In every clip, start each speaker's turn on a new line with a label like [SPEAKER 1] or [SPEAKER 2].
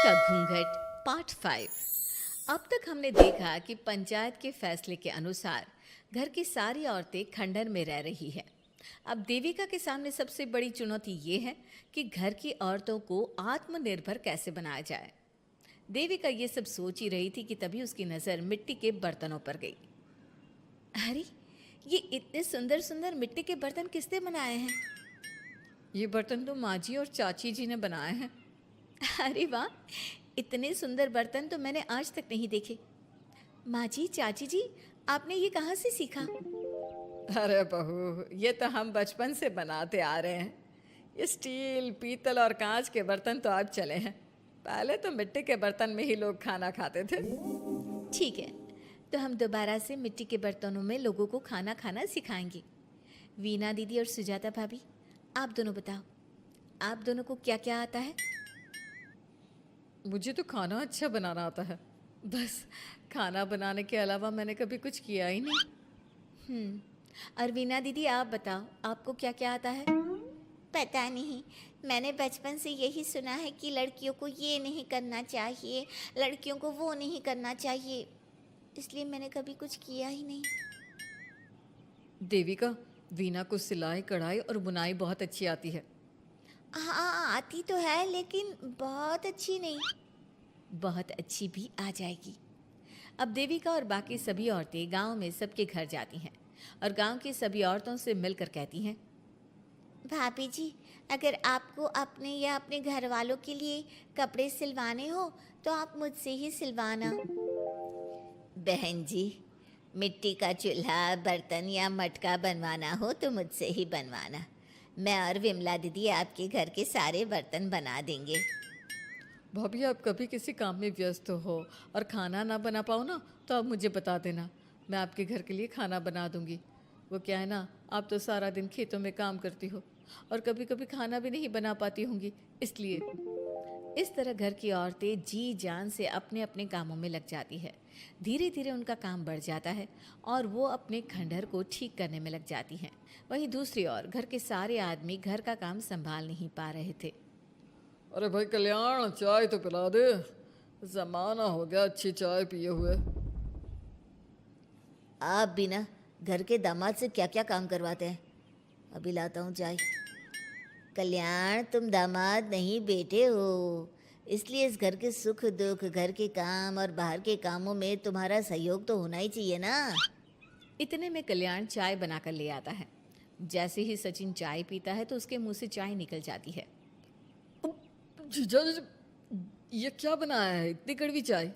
[SPEAKER 1] का घूंघट पार्ट 5। अब तक हमने देखा कि पंचायत के फैसले के अनुसार घर की सारी औरतें खंडहर में रह रही हैं। अब देविका के सामने सबसे बड़ी चुनौती ये है कि घर की औरतों को आत्मनिर्भर कैसे बनाया जाए। देविका ये सब सोच ही रही थी कि तभी उसकी नज़र मिट्टी के बर्तनों पर गई। अरे, ये इतने सुंदर सुंदर मिट्टी के बर्तन किसने बनाए हैं? ये बर्तन तो माँ जी और चाची जी ने बनाए हैं। अरे वाह, इतने सुंदर बर्तन तो मैंने आज तक नहीं देखे। माँ जी, चाची जी, आपने ये कहाँ से सीखा? अरे बहू, ये तो हम बचपन से बनाते आ रहे हैं। ये स्टील, पीतल और कांच के बर्तन तो अब चले हैं। पहले तो मिट्टी के बर्तन में ही लोग खाना खाते थे। ठीक है, तो हम दोबारा से मिट्टी के बर्तनों में लोगों को खाना खाना सिखाएंगे। वीना दीदी और सुजाता भाभी, आप दोनों बताओ, आप दोनों को क्या क्या आता है? मुझे तो खाना अच्छा बनाना आता है। बस खाना बनाने के अलावा मैंने कभी कुछ किया ही नहीं। और वीना दीदी, आप बताओ, आपको क्या क्या आता है?
[SPEAKER 2] पता नहीं, मैंने बचपन से यही सुना है कि लड़कियों को ये नहीं करना चाहिए, लड़कियों को वो नहीं करना चाहिए, इसलिए मैंने कभी कुछ किया ही नहीं।
[SPEAKER 1] देविका, वीना को सिलाई, कढ़ाई और बुनाई बहुत अच्छी आती है।
[SPEAKER 2] हाँ, आती तो है लेकिन बहुत अच्छी नहीं।
[SPEAKER 1] बहुत अच्छी भी आ जाएगी। अब देविका और बाकी सभी औरतें गांव में सबके घर जाती हैं और गांव की सभी औरतों से मिलकर कहती हैं,
[SPEAKER 2] भाभी जी, अगर आपको अपने या अपने घर वालों के लिए कपड़े सिलवाने हो तो आप मुझसे ही सिलवाना। बहन जी, मिट्टी का चूल्हा, बर्तन या मटका बनवाना हो तो मुझसे ही बनवाना। मैं और विमला दीदी आपके घर के सारे बर्तन बना देंगे।
[SPEAKER 1] भाभी, आप कभी किसी काम में व्यस्त हो और खाना ना बना पाओ ना, तो आप मुझे बता देना, मैं आपके घर के लिए खाना बना दूंगी। वो क्या है ना, आप तो सारा दिन खेतों में काम करती हो और कभी कभी खाना भी नहीं बना पाती होंगी, इसलिए। इस तरह घर की औरतें जी जान से अपने अपने कामों में लग जाती है। धीरे धीरे उनका काम बढ़ जाता है और वो अपने खंडहर को ठीक करने में लग जाती हैं। वहीं दूसरी ओर घर के सारे आदमी घर का काम संभाल नहीं पा रहे थे। अरे भाई कल्याण, चाय तो पिला दे, जमाना हो गया अच्छी चाय पिए हुए।
[SPEAKER 2] आप भी ना घर के दामाद से क्या क्या काम करवाते हैं। अभी लाता हूँ चाय। कल्याण, तुम दामाद नहीं बेटे हो, इसलिए इस घर के सुख दुख, घर के काम और बाहर के कामों में तुम्हारा सहयोग तो होना ही चाहिए ना।
[SPEAKER 1] इतने में कल्याण चाय बनाकर ले आता है। जैसे ही सचिन चाय पीता है तो उसके मुंह से चाय निकल जाती है। जीजा जी, ये क्या बनाया है, इतनी कड़वी चाय?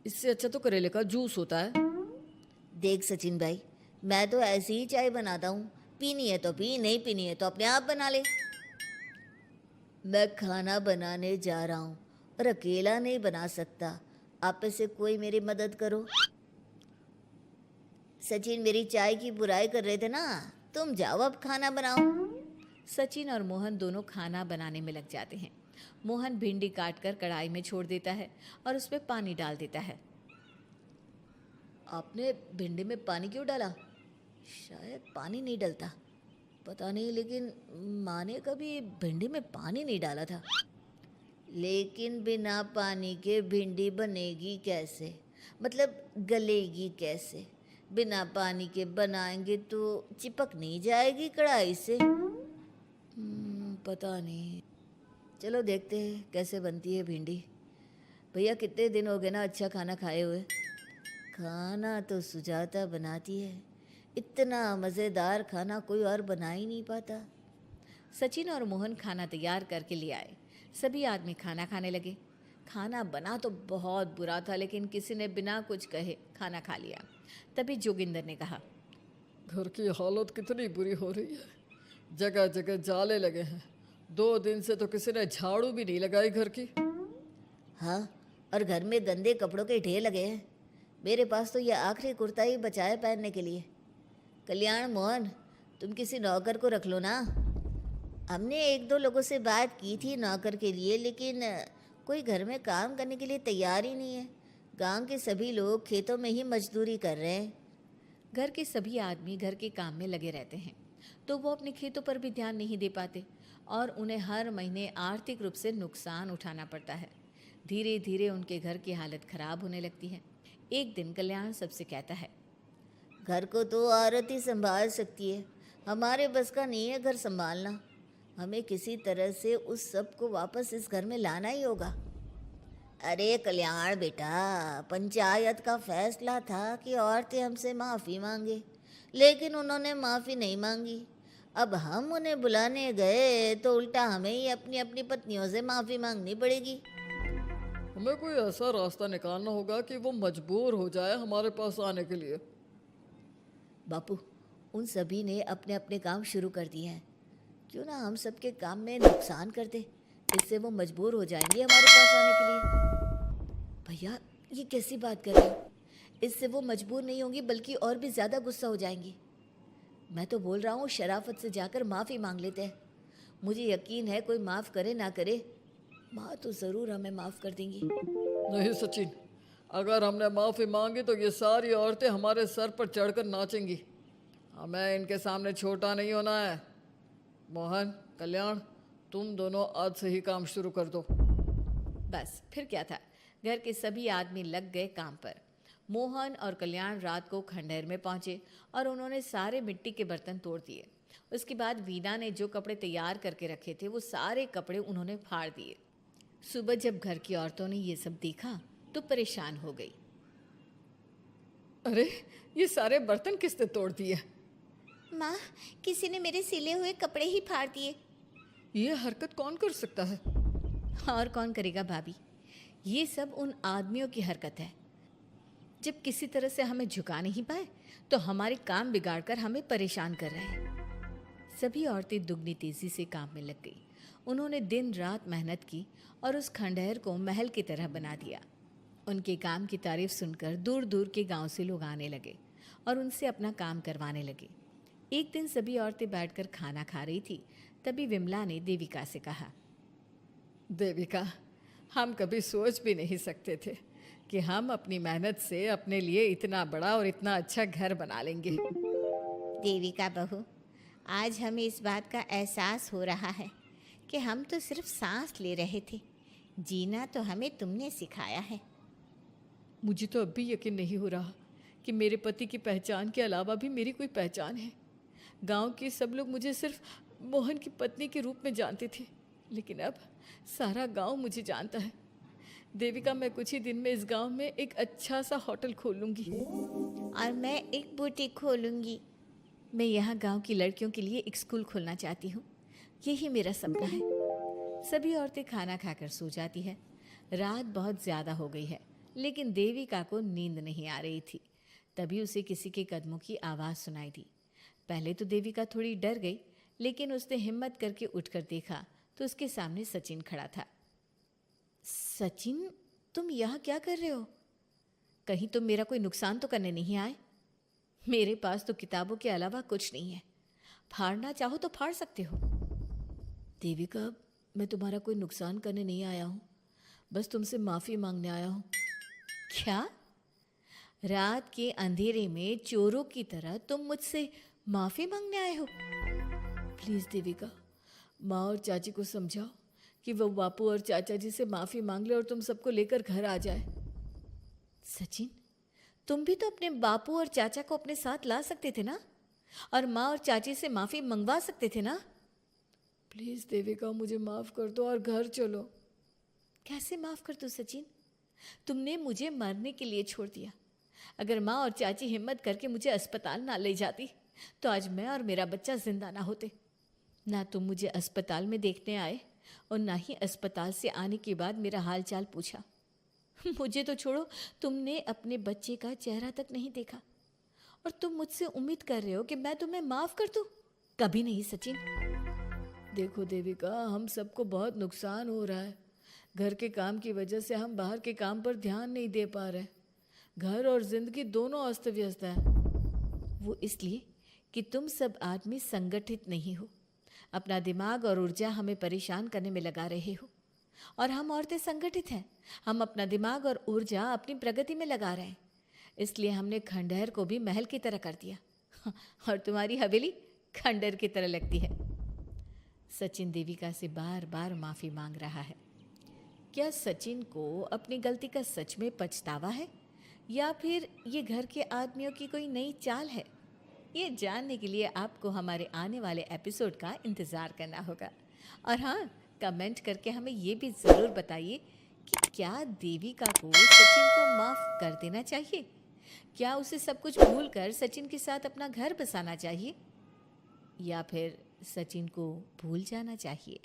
[SPEAKER 1] इससे अच्छा तो करेले का जूस होता है।
[SPEAKER 2] देख सचिन भाई, मैं तो ऐसी ही चाय बनाता हूँ, पीनी है तो पी, नहीं पीनी है तो अपने आप बना ले। मैं खाना बनाने जा रहा हूँ और अकेला नहीं बना सकता, आप में से कोई मेरी मदद करो। सचिन मेरी चाय की बुराई कर रहे थे ना, तुम जाओ अब खाना बनाओ।
[SPEAKER 1] सचिन और मोहन दोनों खाना बनाने में लग जाते हैं। मोहन भिंडी काटकर कढ़ाई में छोड़ देता है और उसमें पानी डाल देता है। आपने भिंडी में पानी क्यों डाला? शायद पानी नहीं डलता, पता नहीं, लेकिन माँ ने कभी भिंडी में पानी नहीं डाला था। लेकिन बिना पानी के भिंडी बनेगी कैसे, मतलब गलेगी कैसे? बिना पानी के बनाएंगे तो चिपक नहीं जाएगी कढ़ाई से? पता नहीं, चलो देखते हैं कैसे बनती है भिंडी। भैया, कितने दिन हो गए ना अच्छा खाना खाए हुए। खाना तो सुजाता बनाती है, इतना मज़ेदार खाना कोई और बना ही नहीं पाता। सचिन और मोहन खाना तैयार करके ले आए। सभी आदमी खाना खाने लगे। खाना बना तो बहुत बुरा था, लेकिन किसी ने बिना कुछ कहे खाना खा लिया। तभी जोगिंदर ने कहा, घर की हालत कितनी बुरी हो रही है, जगह जगह जाले लगे हैं। 2 दिन से तो किसी ने झाड़ू भी नहीं लगाई घर की।
[SPEAKER 2] हाँ, और घर में गंदे कपड़ों के ढेर लगे हैं। मेरे पास तो ये आखिरी कुर्ता ही बचा है पहनने के लिए। कल्याण, मोहन, तुम किसी नौकर को रख लो ना। हमने एक दो लोगों से बात की थी नौकर के लिए, लेकिन कोई घर में काम करने के लिए तैयार ही नहीं है। गांव के सभी लोग खेतों में ही मजदूरी कर रहे हैं।
[SPEAKER 1] घर के सभी आदमी घर के काम में लगे रहते हैं, तो वो अपने खेतों पर भी ध्यान नहीं दे पाते और उन्हें हर महीने आर्थिक रूप से नुकसान उठाना पड़ता है। धीरे धीरे उनके घर की हालत खराब होने लगती है। एक दिन कल्याण सबसे कहता है,
[SPEAKER 2] घर को तो औरत ही संभाल सकती है, हमारे बस का नहीं है घर संभालना। हमें किसी तरह से उस सब को वापस इस घर में लाना ही होगा। अरे कल्याण बेटा, पंचायत का फैसला था कि औरतें हमसे माफ़ी मांगे, लेकिन उन्होंने माफ़ी नहीं मांगी। अब हम उन्हें बुलाने गए तो उल्टा हमें ही अपनी अपनी पत्नियों से माफ़ी मांगनी पड़ेगी।
[SPEAKER 3] हमें कोई ऐसा रास्ता निकालना होगा कि वो मजबूर हो जाए हमारे पास आने के लिए।
[SPEAKER 2] बापू, उन सभी ने अपने अपने काम शुरू कर दिए हैं, क्यों ना हम सबके काम में नुकसान कर दे, इससे वो मजबूर हो जाएंगे हमारे पास आने के लिए। भैया, ये कैसी बात कर रहे हो? इससे वो मजबूर नहीं होंगी बल्कि और भी ज़्यादा गुस्सा हो जाएंगी। मैं तो बोल रहा हूँ शराफत से जाकर माफ़ी मांग लेते हैं। मुझे यकीन है कोई माफ़ करे ना करे, माँ तो ज़रूर हमें माफ़ कर देंगी।
[SPEAKER 3] नहीं सचिन, अगर हमने माफ़ी मांगी तो ये सारी औरतें हमारे सर पर चढ़कर नाचेंगी। हमें इनके सामने छोटा नहीं होना है। मोहन, कल्याण, तुम दोनों आज से ही काम शुरू कर दो।
[SPEAKER 1] बस फिर क्या था, घर के सभी आदमी लग गए काम पर। मोहन और कल्याण रात को खंडहर में पहुंचे और उन्होंने सारे मिट्टी के बर्तन तोड़ दिए। उसके बाद वीना ने जो कपड़े तैयार करके रखे थे वो सारे कपड़े उन्होंने फाड़ दिए। सुबह जब घर की औरतों ने ये सब देखा तो परेशान हो गई।
[SPEAKER 3] अरे, ये सारे बर्तन किसने तोड़ दिए?
[SPEAKER 2] माँ, किसी ने मेरे सिले हुए कपड़े ही फाड़ दिए।
[SPEAKER 3] ये हरकत कौन कर सकता है?
[SPEAKER 1] और कौन करेगा भाभी, ये सब उन आदमियों की हरकत है। जब किसी तरह से हमें झुका नहीं पाए तो हमारे काम बिगाड़कर हमें परेशान कर रहे हैं। सभी औरतें दुगनी तेजी से काम में लग गई। उन्होंने दिन रात मेहनत की और उस खंडहर को महल की तरह बना दिया। उनके काम की तारीफ सुनकर दूर दूर के गांव से लोग आने लगे और उनसे अपना काम करवाने लगे। एक दिन सभी औरतें बैठकर खाना खा रही थी, तभी विमला ने देविका से कहा,
[SPEAKER 3] देविका, हम कभी सोच भी नहीं सकते थे कि हम अपनी मेहनत से अपने लिए इतना बड़ा और इतना अच्छा घर बना लेंगे।
[SPEAKER 2] देविका बहू, आज हमें इस बात का एहसास हो रहा है कि हम तो सिर्फ सांस ले रहे थे, जीना तो हमें तुमने सिखाया है।
[SPEAKER 3] मुझे तो अब भी यकीन नहीं हो रहा कि मेरे पति की पहचान के अलावा भी मेरी कोई पहचान है। गांव के सब लोग मुझे सिर्फ मोहन की पत्नी के रूप में जानते थे, लेकिन अब सारा गांव मुझे जानता है। देविका, मैं कुछ ही दिन में इस गांव में एक अच्छा सा होटल खोल लूँगी।
[SPEAKER 2] और मैं एक बुटीक खोलूँगी।
[SPEAKER 1] मैं यहाँ गांव की लड़कियों के लिए एक स्कूल खोलना चाहती हूँ, यही मेरा सपना है। सभी औरतें खाना खाकर सो जाती है। रात बहुत ज़्यादा हो गई है, लेकिन देविका को नींद नहीं आ रही थी। तभी उसे किसी के कदमों की आवाज़ सुनाई दी। पहले तो देविका थोड़ी डर गई, लेकिन उसने हिम्मत करके उठकर देखा तो उसके सामने सचिन खड़ा था। सचिन, तुम यहाँ क्या कर रहे हो? कहीं तुम मेरा कोई नुकसान तो करने नहीं आए? मेरे पास तो किताबों के अलावा कुछ नहीं है, फाड़ना चाहो तो फाड़ सकते हो। देविका, मैं तुम्हारा कोई नुकसान करने नहीं आया हूँ, बस तुमसे माफ़ी मांगने आया हूँ। क्या? रात के अंधेरे में चोरों की तरह तुम मुझसे माफ़ी मांगने आए हो? प्लीज़ देविका, माँ और चाची को समझाओ कि वो बापू और चाचा जी से माफ़ी मांग ले और तुम सबको लेकर घर आ जाए। सचिन, तुम भी तो अपने बापू और चाचा को अपने साथ ला सकते थे ना, और माँ और चाची से माफ़ी मंगवा सकते थे ना।
[SPEAKER 3] प्लीज़ देविका, मुझे माफ़ कर दो और घर चलो।
[SPEAKER 1] कैसे माफ़ कर दूँ सचिन? तुमने मुझे मरने के लिए छोड़ दिया। अगर माँ और चाची हिम्मत करके मुझे अस्पताल ना ले जाती तो आज मैं और मेरा बच्चा जिंदा ना होते। ना तुम मुझे अस्पताल में देखने आए और ना ही अस्पताल से आने के बाद मेरा हाल चाल पूछा। मुझे तो छोड़ो, तुमने अपने बच्चे का चेहरा तक नहीं देखा और तुम मुझसे उम्मीद कर रहे हो कि मैं तुम्हें माफ़ कर दूँ? कभी नहीं सचिन।
[SPEAKER 3] देखो देविका, हम सबको बहुत नुकसान हो रहा है। घर के काम की वजह से हम बाहर के काम पर ध्यान नहीं दे पा रहे। घर और जिंदगी दोनों अस्त व्यस्त है।
[SPEAKER 1] वो इसलिए कि तुम सब आदमी संगठित नहीं हो, अपना दिमाग और ऊर्जा हमें परेशान करने में लगा रहे हो। और हम औरतें संगठित हैं, हम अपना दिमाग और ऊर्जा अपनी प्रगति में लगा रहे हैं। इसलिए हमने खंडहर को भी महल की तरह कर दिया और तुम्हारी हवेली खंडहर की तरह लगती है। सचिन देविका से बार बार माफ़ी मांग रहा है। क्या सचिन को अपनी गलती का सच में पछतावा है, या फिर ये घर के आदमियों की कोई नई चाल है? ये जानने के लिए आपको हमारे आने वाले एपिसोड का इंतज़ार करना होगा। और हाँ, कमेंट करके हमें ये भी ज़रूर बताइए कि क्या देविका को सचिन को माफ़ कर देना चाहिए? क्या उसे सब कुछ भूलकर सचिन के साथ अपना घर बसाना चाहिए, या फिर सचिन को भूल जाना चाहिए?